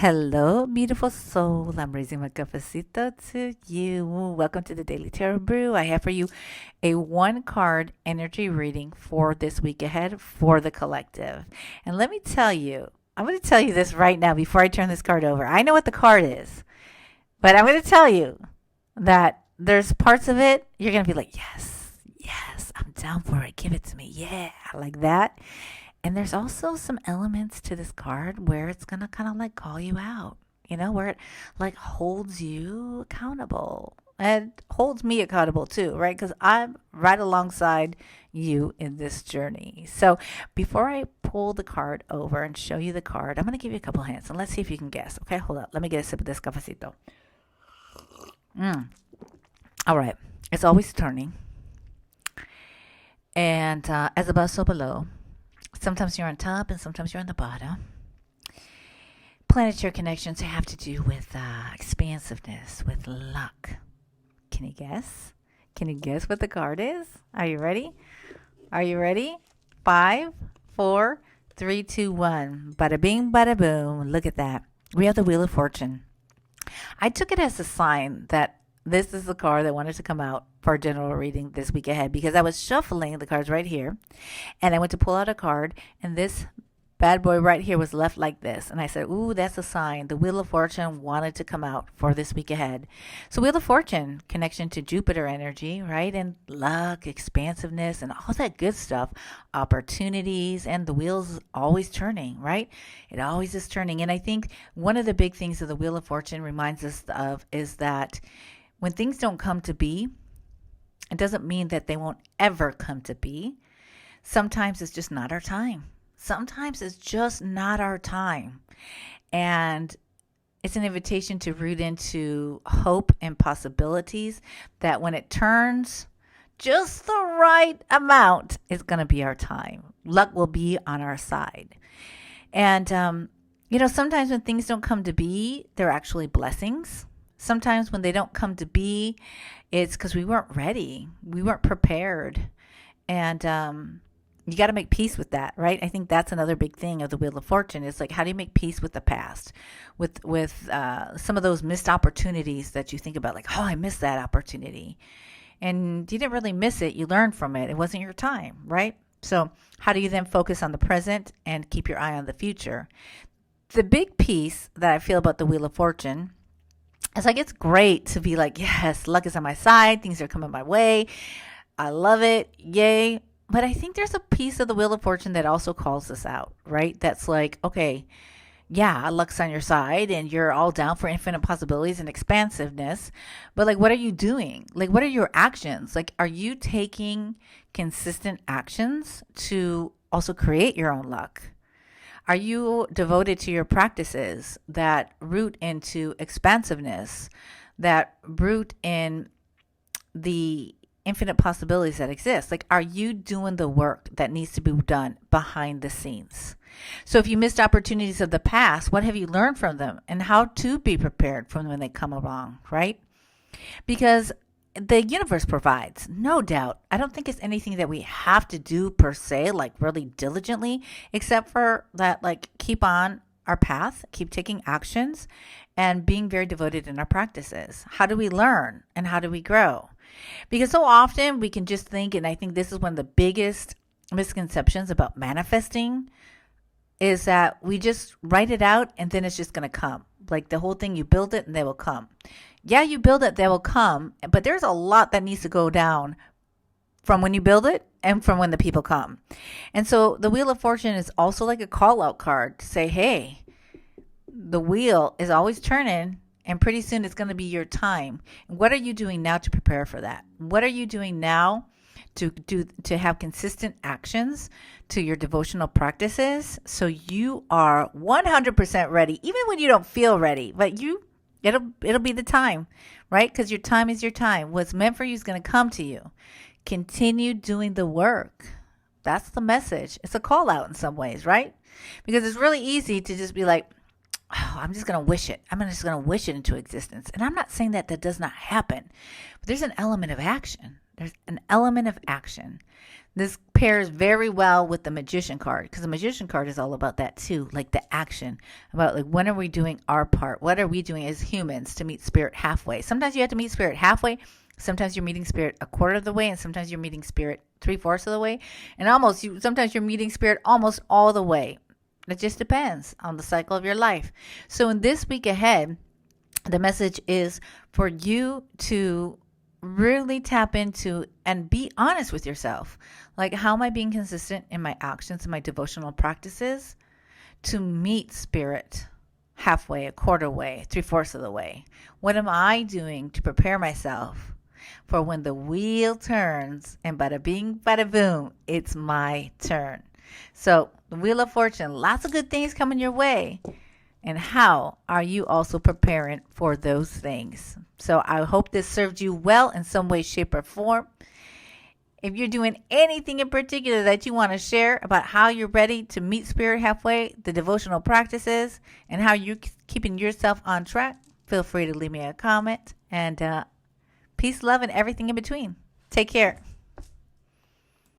Hello, beautiful soul. I'm raising my cafecito to you. Welcome to the Daily Tarot Brew. I have for you a one card energy reading for this week ahead for the collective. And let me tell you, I'm going to tell you this right now before I turn this card over. I know what the card is, but I'm going to tell you that there's parts of it you're going to be like, yes, yes, I'm down for it. Give it to me. Yeah, like that. And there's also some elements to this card where it's going to kind of like call you out, where it like holds you accountable and holds me accountable too, right? Because I'm right alongside you in this journey. So before I pull the card over and show you the card, I'm going to give you a couple hints and let's see if you can guess. Okay, hold up. Let me get a sip of this cafecito. All right. It's always turning. And as above, so below. Sometimes you're on top and sometimes you're on the bottom. Planetary connections have to do with expansiveness, with luck. Can you guess? Can you guess what the card is? Are you ready? Are you ready? 5, 4, 3, 2, 1. Bada bing, bada boom. Look at that. We have the Wheel of Fortune. I took it as a sign that this is the card that wanted to come out for a general reading this week ahead because I was shuffling the cards right here and I went to pull out a card and this bad boy right here was left like this. And I said, ooh, that's a sign. The Wheel of Fortune wanted to come out for this week ahead. So Wheel of Fortune, connection to Jupiter energy, right? And luck, expansiveness, and all that good stuff. Opportunities, and the wheel's always turning, right? It always is turning. And I think one of the big things that the Wheel of Fortune reminds us of is that when things don't come to be, it doesn't mean that they won't ever come to be. Sometimes it's just not our time. Sometimes it's just not our time. And it's an invitation to root into hope and possibilities that when it turns just the right amount, it's going to be our time. Luck will be on our side. And, sometimes when things don't come to be, they're actually blessings. Sometimes when they don't come to be, it's because we weren't ready. We weren't prepared. And you got to make peace with that, right? I think that's another big thing of the Wheel of Fortune is like, how do you make peace with the past? With some of those missed opportunities that you think about, like, oh, I missed that opportunity. And you didn't really miss it. You learned from it. It wasn't your time, right? So how do you then focus on the present and keep your eye on the future? The big piece that I feel about the Wheel of Fortune, it's like it's great to be like, yes, luck is on my side. Things are coming my way. I love it. Yay. But I think there's a piece of the Wheel of Fortune that also calls us out, right? That's like, okay, yeah, luck's on your side and you're all down for infinite possibilities and expansiveness. But like, what are you doing? Like, what are your actions? Like, are you taking consistent actions to also create your own luck? Are you devoted to your practices that root into expansiveness, that root in the infinite possibilities that exist? Like, are you doing the work that needs to be done behind the scenes? So if you missed opportunities of the past, what have you learned from them and how to be prepared for when they come along, right? Because the universe provides, no doubt. I don't think it's anything that we have to do per se, like really diligently, except for that, like keep on our path, keep taking actions and being very devoted in our practices. How do we learn and how do we grow? Because so often we can just think, and I think this is one of the biggest misconceptions about manifesting, is that we just write it out and then it's just going to come. Like the whole thing, you build it and they will come. Yeah, you build it, they will come. But there's a lot that needs to go down from when you build it and from when the people come. And so the Wheel of Fortune is also like a call out card to say, hey, the wheel is always turning and pretty soon it's going to be your time. What are you doing now to prepare for that? What are you doing now to have consistent actions to your devotional practices so you are 100% ready, even when you don't feel ready, but it'll be the time, right? Because your time is your time. What's meant for you is going to come to you. Continue doing the work. That's the message. It's a call out in some ways, right? Because it's really easy to just be like, oh, I'm just going to wish it. I'm just going to wish it into existence. And I'm not saying that does not happen, but there's an element of action. There's an element of action. This pairs very well with the magician card, because the magician card is all about that too, like the action, about like when are we doing our part? What are we doing as humans to meet spirit halfway? Sometimes you have to meet spirit halfway. Sometimes you're meeting spirit a quarter of the way, and sometimes you're meeting spirit 3/4 of the way, and sometimes you're meeting spirit almost all the way. It just depends on the cycle of your life. So in this week ahead, the message is for you to really tap into and be honest with yourself. Like, how am I being consistent in my actions and my devotional practices to meet spirit halfway, a quarter way, 3/4 of the way? What am I doing to prepare myself for when the wheel turns and bada bing, bada boom, it's my turn? So the Wheel of Fortune, lots of good things coming your way. And how are you also preparing for those things? So I hope this served you well in some way, shape, or form. If you're doing anything in particular that you want to share about how you're ready to meet spirit halfway, the devotional practices, and how you're keeping yourself on track, feel free to leave me a comment. And peace, love, and everything in between. Take care.